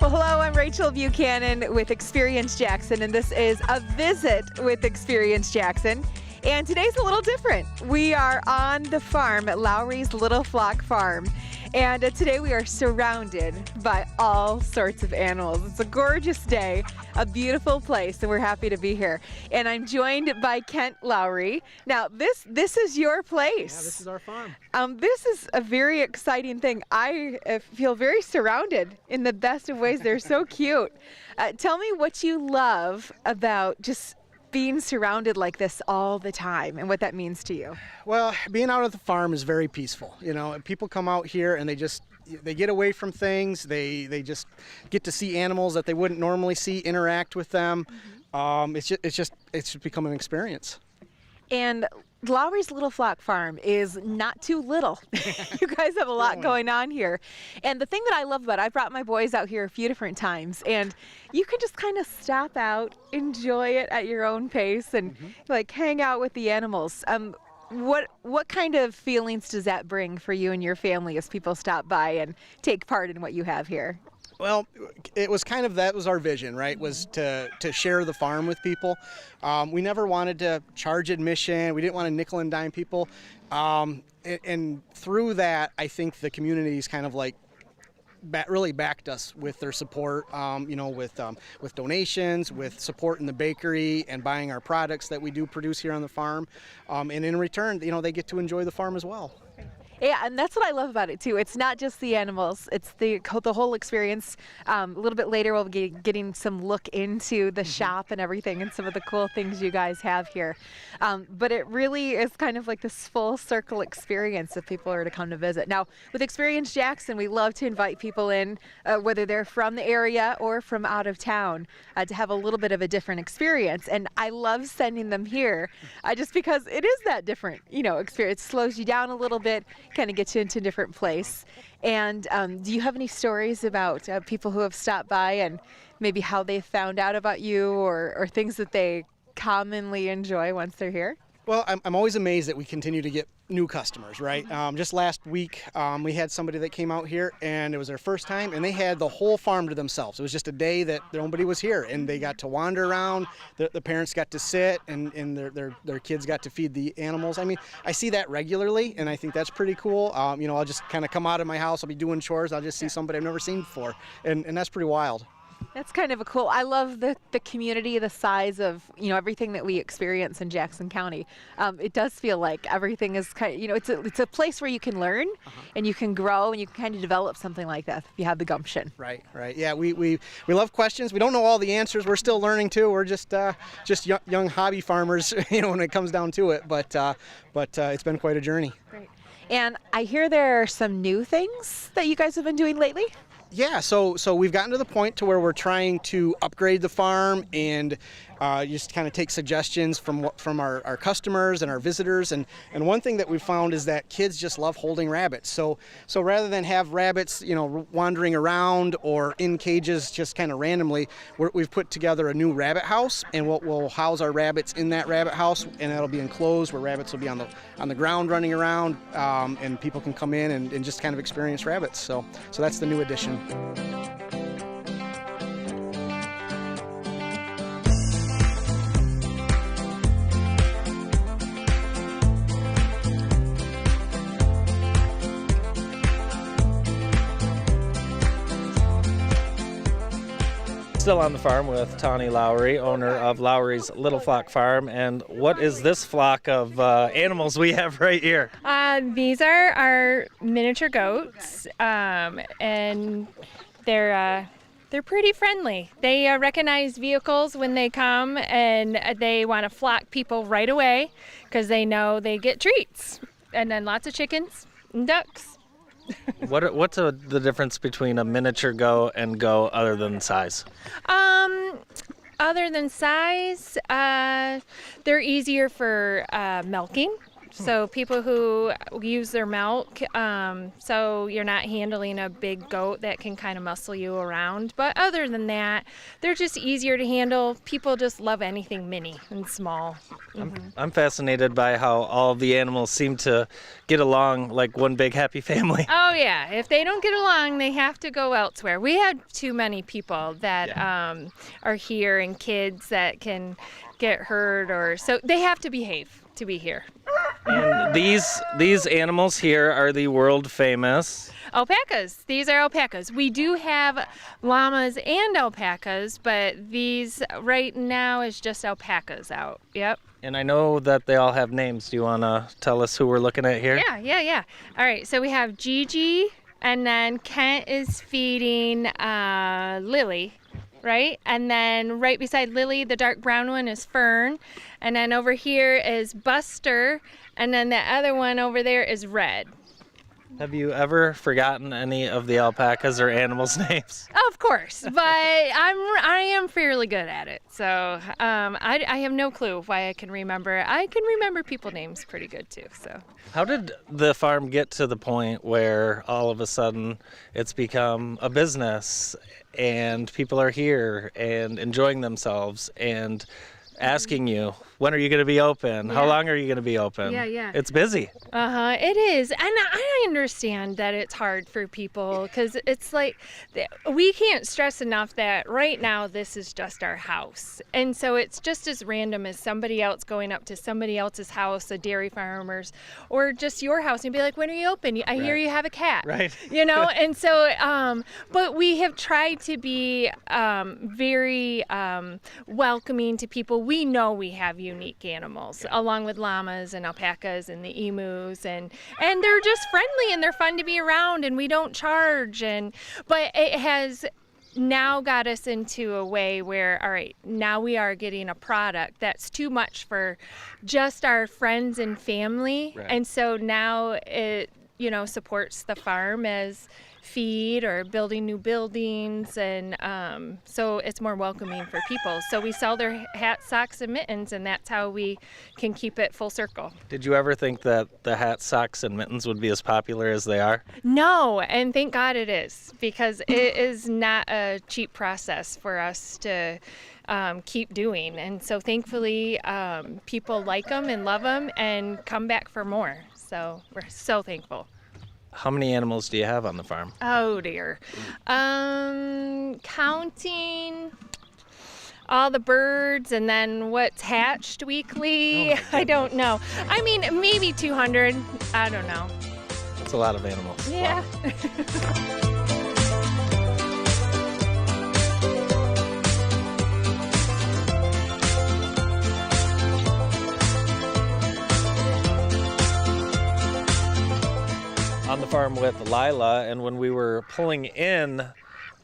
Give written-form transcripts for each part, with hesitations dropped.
Well, hello, I'm Rachel Buchanan with Experience Jackson, and this is a visit with Experience Jackson. And today's a little different. We are on the farm at Lowry's Little Flock Farm. And today we are surrounded by all sorts of animals. It's a gorgeous day, a beautiful place, and we're happy to be here. And I'm joined by Kent Lowry. Now, this is your place. Yeah, this is our farm. This is a very exciting thing. I feel very surrounded in the best of ways. They're so cute. Tell me what you love about just being surrounded like this all the time and what that means to you. Well, being out at the farm is very peaceful. You know, people come out here and they get away from things. They just get to see animals that they wouldn't normally see, interact with them. It's become an experience. And Lowry's Little Flock Farm is not too little. You guys have a lot going on here. And the thing that I love about it, I brought my boys out here a few different times, and you can just kind of stop out, enjoy it at your own pace, and like hang out with the animals. What kind of feelings does that bring for you and your family as people stop by and take part in what you have here? Well, it was that was our vision, right? Was to share the farm with people. We never wanted to charge admission. We didn't want to nickel and dime people. And through that, I think the community's really backed us with their support, with donations, with support in the bakery and buying our products that we do produce here on the farm. And in return, they get to enjoy the farm as well. Yeah, and that's what I love about it too. It's not just the animals; it's the whole experience. A little bit later, we'll be getting some look into the shop and everything, and some of the cool things you guys have here. But it really is kind of like this full circle experience if people are to come to visit. Now, with Experience Jackson, we love to invite people in, whether they're from the area or from out of town, to have a little bit of a different experience. And I love sending them here, just because it is that different, experience. It slows you down a little bit, kind of gets you into a different place. And do you have any stories about people who have stopped by and maybe how they found out about you or things that they commonly enjoy once they're here? Well, I'm always amazed that we continue to get new customers, right? Just last week, we had somebody that came out here, and it was their first time, and they had the whole farm to themselves. It was just a day that nobody was here, and they got to wander around. The parents got to sit, and their kids got to feed the animals. I mean, I see that regularly, and I think that's pretty cool. I'll just kind of come out of my house, I'll be doing chores, I'll just see somebody I've never seen before, and that's pretty wild. That's kind of a cool. I love the community, the size of everything that we experience in Jackson County. It does feel like everything is it's a place where you can learn and you can grow and you can kind of develop something like that if you have the gumption. Right. Yeah, we love questions. We don't know all the answers. We're still learning too. We're just young hobby farmers, when it comes down to it. But it's been quite a journey. Great. And I hear there are some new things that you guys have been doing lately. Yeah, so we've gotten to the point to where we're trying to upgrade the farm and just kind of take suggestions from our customers and our visitors. And one thing that we've found is that kids just love holding rabbits. So rather than have rabbits, wandering around or in cages just kind of randomly, we've put together a new rabbit house, and we'll house our rabbits in that rabbit house, and that'll be enclosed where rabbits will be on the ground running around, and people can come in and just kind of experience rabbits. So that's the new addition. Still on the farm with Tawny Lowry, owner of Lowry's Little Flock Farm. And what is this flock of animals we have right here? These are our miniature goats, and they're pretty friendly. They recognize vehicles when they come, and they want to flock people right away because they know they get treats. And then lots of chickens and ducks. What's the difference between a miniature goat and goat other than size? Other than size, they're easier for milking. So people who use their milk, so you're not handling a big goat that can kind of muscle you around. But other than that, they're just easier to handle. People just love anything mini and small. I'm fascinated by how all the animals seem to get along like one big happy family. Oh yeah, if they don't get along, they have to go elsewhere. We had too many people that are here and kids that can get hurt, or so they have to behave to be here. And these animals here are the world famous Alpacas. These are alpacas. We do have llamas and alpacas, but these right now is just alpacas out. Yep. And I know that they all have names. Do you want to tell us who we're looking at here? Yeah. All right, so we have Gigi, and then Kent is feeding Lily, right? And then right beside Lily, the dark brown one is Fern. And then over here is Buster, and then the other one over there is Red. Have you ever forgotten any of the alpacas or animals' names? Of course, but I am fairly good at it. So I have no clue why I can remember. I can remember people names pretty good too. So How did the farm get to the point where all of a sudden it's become a business and people are here and enjoying themselves and asking you, when are you going to be open? How long are you going to be open? Yeah. It's busy. It is. And I understand that it's hard for people because it's like we can't stress enough that right now this is just our house. And so it's just as random as somebody else going up to somebody else's house, a dairy farmer's, or just your house and be like, when are you open? I hear you have a cat. Right. You know, and so, but we have tried to be very welcoming to people. We know we have unique animals, along with llamas and alpacas and the emus, and they're just friendly and they're fun to be around, and we don't charge. But it has now got us into a way where, all right, now we are getting a product that's too much for just our friends and family, and so now it supports the farm as feed or building new buildings, and so it's more welcoming for people. So we sell their hats, socks, and mittens, and that's how we can keep it full circle. Did you ever think that the hats, socks, and mittens would be as popular as they are? No, and thank God it is, because it is not a cheap process for us to keep doing. And so thankfully people like them and love them and come back for more. So we're so thankful. How many animals do you have on the farm? Oh dear. Counting all the birds and then what's hatched weekly, I don't know. I mean, maybe 200. I don't know. That's a lot of animals. Yeah. Wow. On the farm with Lila, and when we were pulling in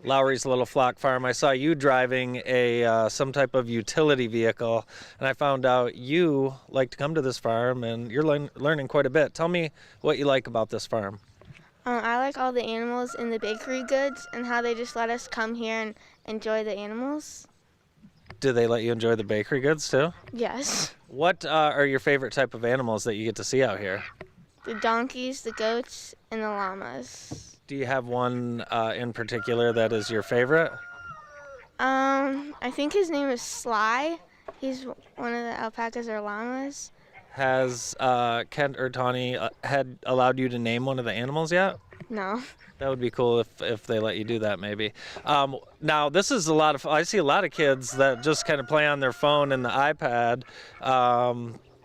Lowry's Little Flock Farm, I saw you driving a some type of utility vehicle, and I found out you like to come to this farm, and you're learning quite a bit. Tell me what you like about this farm. I like all the animals and the bakery goods and how they just let us come here and enjoy the animals. Do they let you enjoy the bakery goods too? Yes. What are your favorite type of animals that you get to see out here? The donkeys, the goats, and the llamas. Do you have one in particular that is your favorite? I think his name is Sly. He's one of the alpacas or llamas. Has Kent or Tawny had allowed you to name one of the animals yet? No. That would be cool if they let you do that, maybe. Now, this is a lot of. I see a lot of kids that just kind of play on their phone and the iPad.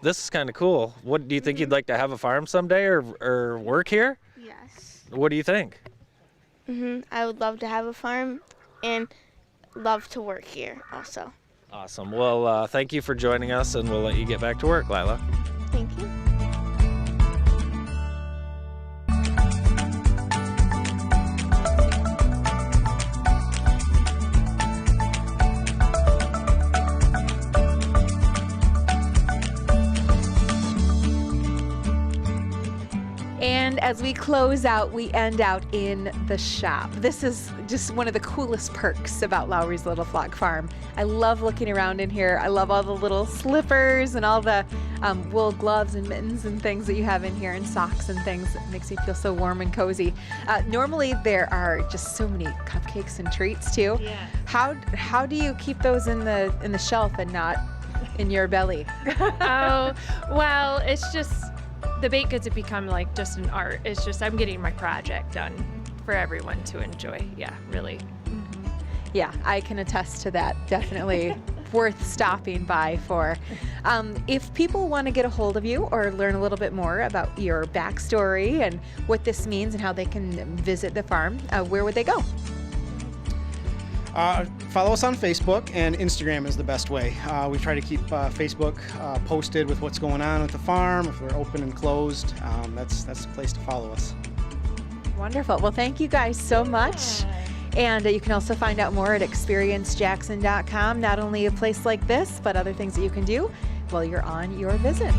This is kind of cool. What do you think? You'd like to have a farm someday or work here? Yes. What do you think? I would love to have a farm and love to work here also. Awesome. Well, thank you for joining us, and we'll let you get back to work, Lila. Thank you. And as we close out, we end out in the shop. This is just one of the coolest perks about Lowry's Little Flock Farm. I love looking around in here. I love all the little slippers and all the wool gloves and mittens and things that you have in here, and socks and things. It makes me feel so warm and cozy. Normally there are just so many cupcakes and treats too. Yeah. How do you keep those in the shelf and not in your belly? Oh, well, it's just the baked goods have become like just an art. It's just I'm getting my project done for everyone to enjoy. Yeah, really. Yeah, I can attest to that. Definitely worth stopping by for. If people want to get a hold of you or learn a little bit more about your backstory and what this means and how they can visit the farm, where would they go? Follow us on Facebook, and Instagram is the best way. We try to keep Facebook posted with what's going on at the farm, if we're open and closed. That's the place to follow us. Wonderful. Well, thank you guys so much. And you can also find out more at experiencejackson.com. Not only a place like this, but other things that you can do while you're on your visit.